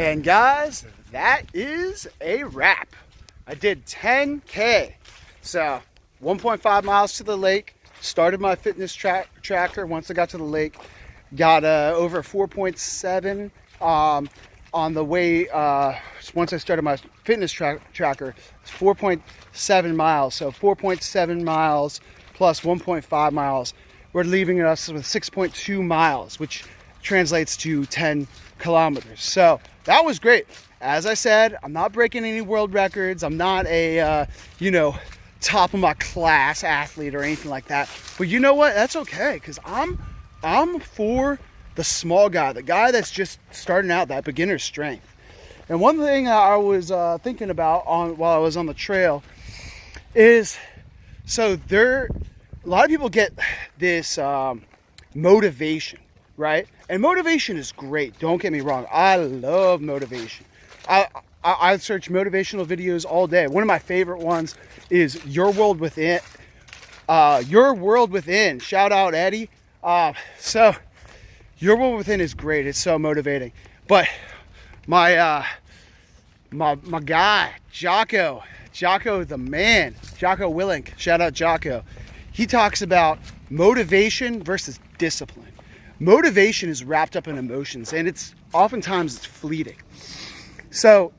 And guys, that is a wrap. I did 10K. So 1.5 miles to the lake. Started my fitness tracker once I got to the lake. Got over 4.7 on the way. Once I started my fitness tracker, it's 4.7 miles. So 4.7 miles plus 1.5 miles. We're leaving us with 6.2 miles, which translates to 10 kilometers. So that was great. As I said, I'm not breaking any world records. I'm not a, top of my class athlete or anything like that. But you know what? That's okay, because I'm for the small guy, the guy that's just starting out, that beginner strength. And one thing I was thinking about while I was on the trail is, so a lot of people get this motivation, right? And motivation is great. Don't get me wrong. I love motivation. I search motivational videos all day. One of my favorite ones is Your World Within. Your World Within. Shout out Eddie. So Your World Within is great. It's so motivating. But my guy Jocko the man, Jocko Willink. Shout out Jocko. He talks about motivation versus discipline. Motivation is wrapped up in emotions, and oftentimes it's fleeting. So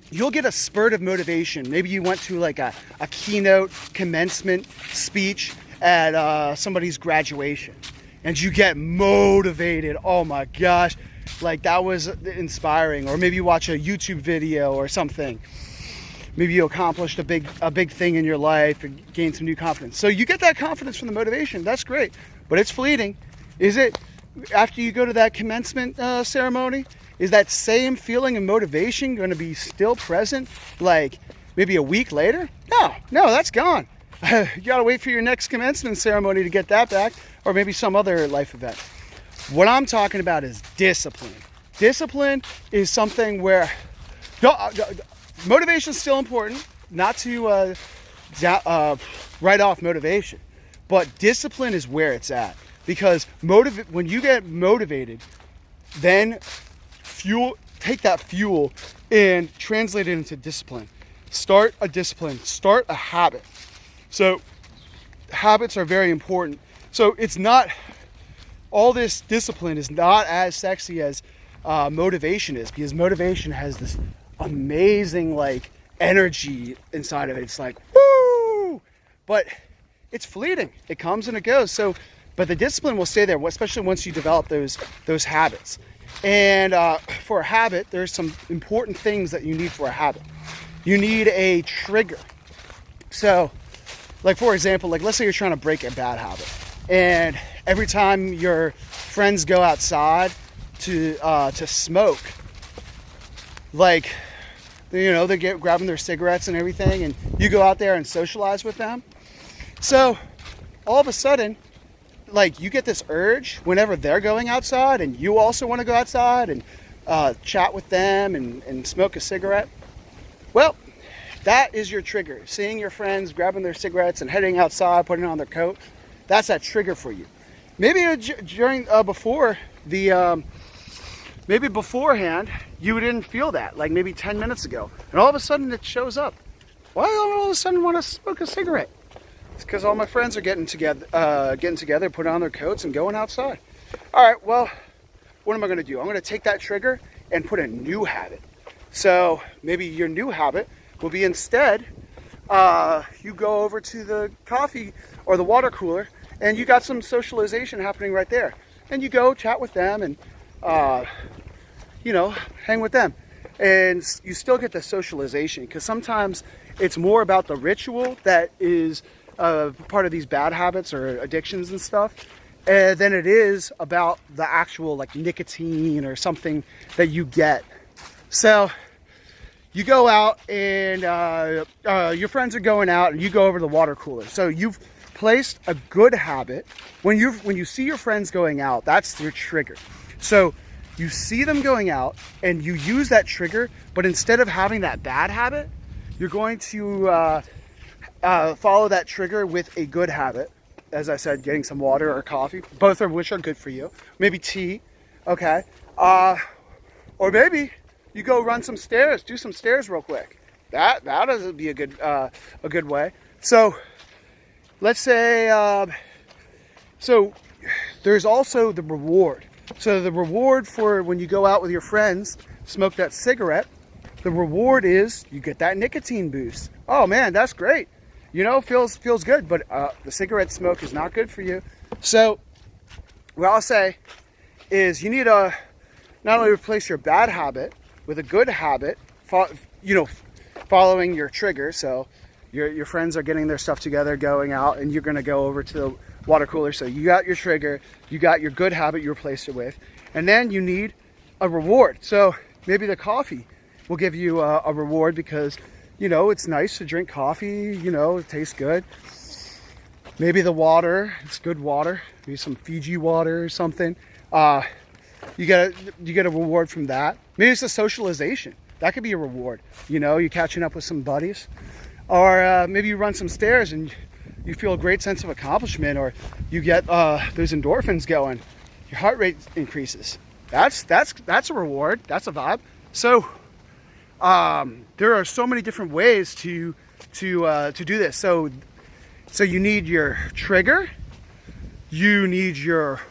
you'll get a spurt of motivation. Maybe you went to like a keynote commencement speech at somebody's graduation, and you get motivated. Oh my gosh, like that was inspiring. Or maybe you watch a YouTube video or something. Maybe you accomplished a big thing in your life and gained some new confidence. So you get that confidence from the motivation. That's great, but it's fleeting. Is it, after you go to that commencement ceremony, is that same feeling and motivation going to be still present like maybe a week later? No, that's gone. You got to wait for your next commencement ceremony to get that back, or maybe some other life event. What I'm talking about is discipline. Discipline is something where motivation is still important, not to write off motivation, but discipline is where it's at. Because when you get motivated, then take that fuel and translate it into discipline. Start a discipline, start a habit. So habits are very important. So it's not, all this discipline is not as sexy as motivation is, because motivation has this amazing like energy inside of it. It's like, woo! But it's fleeting. It comes and it goes. But the discipline will stay there, especially once you develop those habits. And for a habit, there's some important things that you need for a habit. You need a trigger. So, like for example, like let's say you're trying to break a bad habit, and every time your friends go outside to smoke, like they get grabbing their cigarettes and everything, and you go out there and socialize with them. So all of a sudden, like you get this urge whenever they're going outside, and you also want to go outside and chat with them and smoke a cigarette. Well, that is your trigger. Seeing your friends grabbing their cigarettes and heading outside, putting on their coat, that's that trigger for you. Maybe maybe beforehand you didn't feel that, like maybe 10 minutes ago, and all of a sudden it shows up. Why do I all of a sudden want to smoke a cigarette? It's because all my friends are getting together, putting on their coats and going outside. All right, well, what am I going to do? I'm going to take that trigger and put a new habit. So maybe your new habit will be, instead, you go over to the coffee or the water cooler, and you got some socialization happening right there. And you go chat with them and, hang with them. And you still get the socialization, because sometimes it's more about the ritual that is part of these bad habits or addictions and stuff, than it is about the actual like nicotine or something that you get. So you go out and your friends are going out, and you go over to the water cooler. So you've placed a good habit. When you see your friends going out, that's your trigger. So you see them going out and you use that trigger, but instead of having that bad habit, you're going to follow that trigger with a good habit. As I said, getting some water or coffee, both of which are good for you. Maybe tea, okay? Or maybe you go run some stairs, do some stairs real quick. That'll be a good way. So let's say so there's also the reward. So the reward for when you go out with your friends, smoke that cigarette, the reward is you get that nicotine boost. Oh man, that's great. You know, feels good, but the cigarette smoke is not good for you. So what I'll say is you need to not only replace your bad habit with a good habit, following your trigger. So your friends are getting their stuff together, going out, and you're going to go over to the water cooler. So you got your trigger, you got your good habit you replaced it with, and then you need a reward. So maybe the coffee will give you a reward because, you know, it's nice to drink coffee, you know, it tastes good. Maybe the water, it's good water, maybe some Fiji water or something. You get a reward from that. Maybe it's a socialization. That could be a reward. You know, you're catching up with some buddies. Or maybe you run some stairs and you feel a great sense of accomplishment, or you get those endorphins going. Your heart rate increases. That's a reward. That's a vibe. So there are so many different ways to do this. So you need your trigger. You need your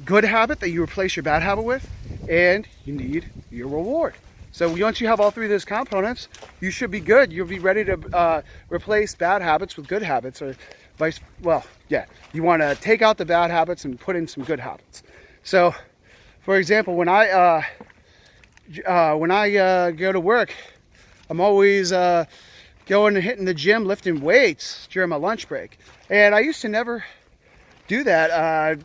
good habit that you replace your bad habit with, and you need your reward. So once you have all three of those components, you should be good. You'll be ready to replace bad habits with good habits, or you want to take out the bad habits and put in some good habits. So, for example, when I go to work, I'm always going and hitting the gym, lifting weights during my lunch break. And I used to never do that.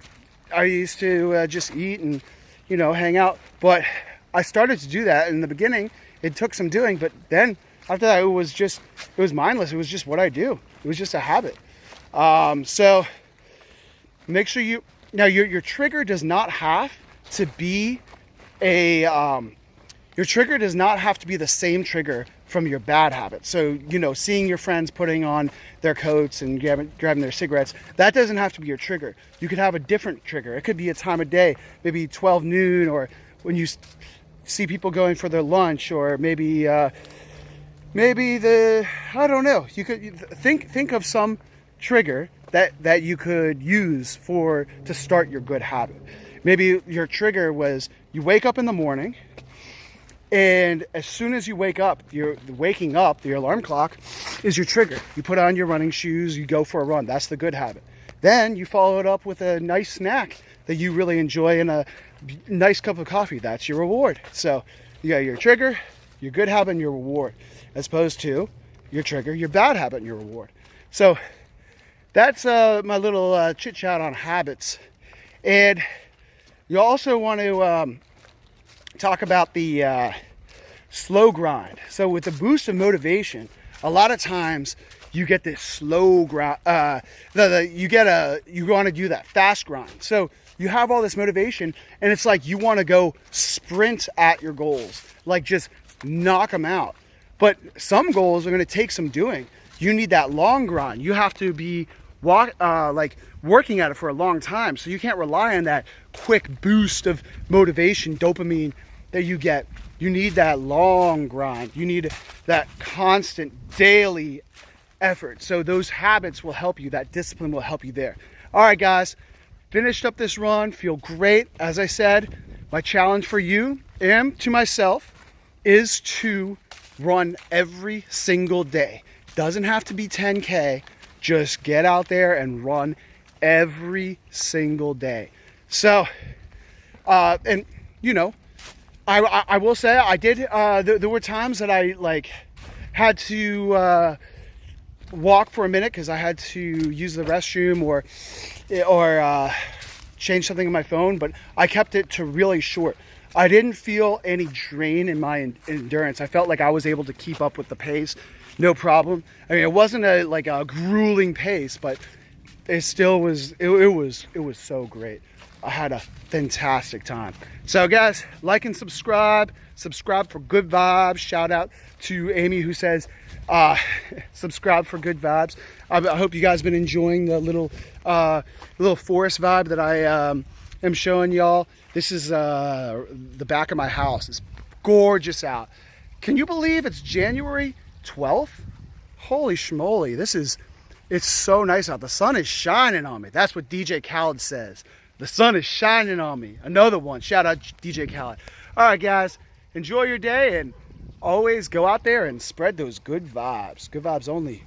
I used to just eat and, you know, hang out. But I started to do that. In the beginning, it took some doing. But then after that, it was mindless. It was just what I do. It was just a habit. So make sure your trigger does not have to be your trigger does not have to be the same trigger from your bad habit. So, you know, seeing your friends putting on their coats and grabbing their cigarettes, that doesn't have to be your trigger. You could have a different trigger. It could be a time of day, maybe 12 noon, or when you see people going for their lunch, or maybe I don't know. You could think of some trigger that you could use to start your good habit. Maybe your trigger was you wake up in the morning, and as soon as you wake up, waking up, the alarm clock is your trigger. You put on your running shoes, you go for a run. That's the good habit. Then you follow it up with a nice snack that you really enjoy and a nice cup of coffee. That's your reward. So you got your trigger, your good habit, and your reward, as opposed to your trigger, your bad habit, and your reward. So that's my little chit chat on habits. And you also want to talk about the slow grind. So with the boost of motivation, a lot of times you get this slow grind. You want to do that fast grind. So you have all this motivation, and it's like you want to go sprint at your goals, like just knock them out. But some goals are going to take some doing. You need that long grind. You have to be working at it for a long time. So you can't rely on that quick boost of motivation, dopamine that you get. You need that long grind. You need that constant daily effort. So those habits will help you. That discipline will help you there. All right, guys, finished up this run. Feel great. As I said, my challenge for you and to myself is to run every single day. Doesn't have to be 10K. Just get out there and run every single day. So, and you know, I will say I did. There were times that I had to walk for a minute because I had to use the restroom or change something on my phone. But I kept it to really short. I didn't feel any drain in my endurance. I felt like I was able to keep up with the pace, no problem. I mean, it wasn't a grueling pace, but it still was. It was so great. I had a fantastic time. So guys, like and subscribe for good vibes. Shout out to Amy who says subscribe for good vibes. I hope you guys been enjoying the little forest vibe that I am showing y'all. This is the back of my house. It's gorgeous out. Can you believe it's January 12th? Holy schmoly, it's so nice out. The sun is shining on me. That's what DJ Khaled says. The sun is shining on me. Another one. Shout out DJ Khaled. All right, guys. Enjoy your day and always go out there and spread those good vibes. Good vibes only.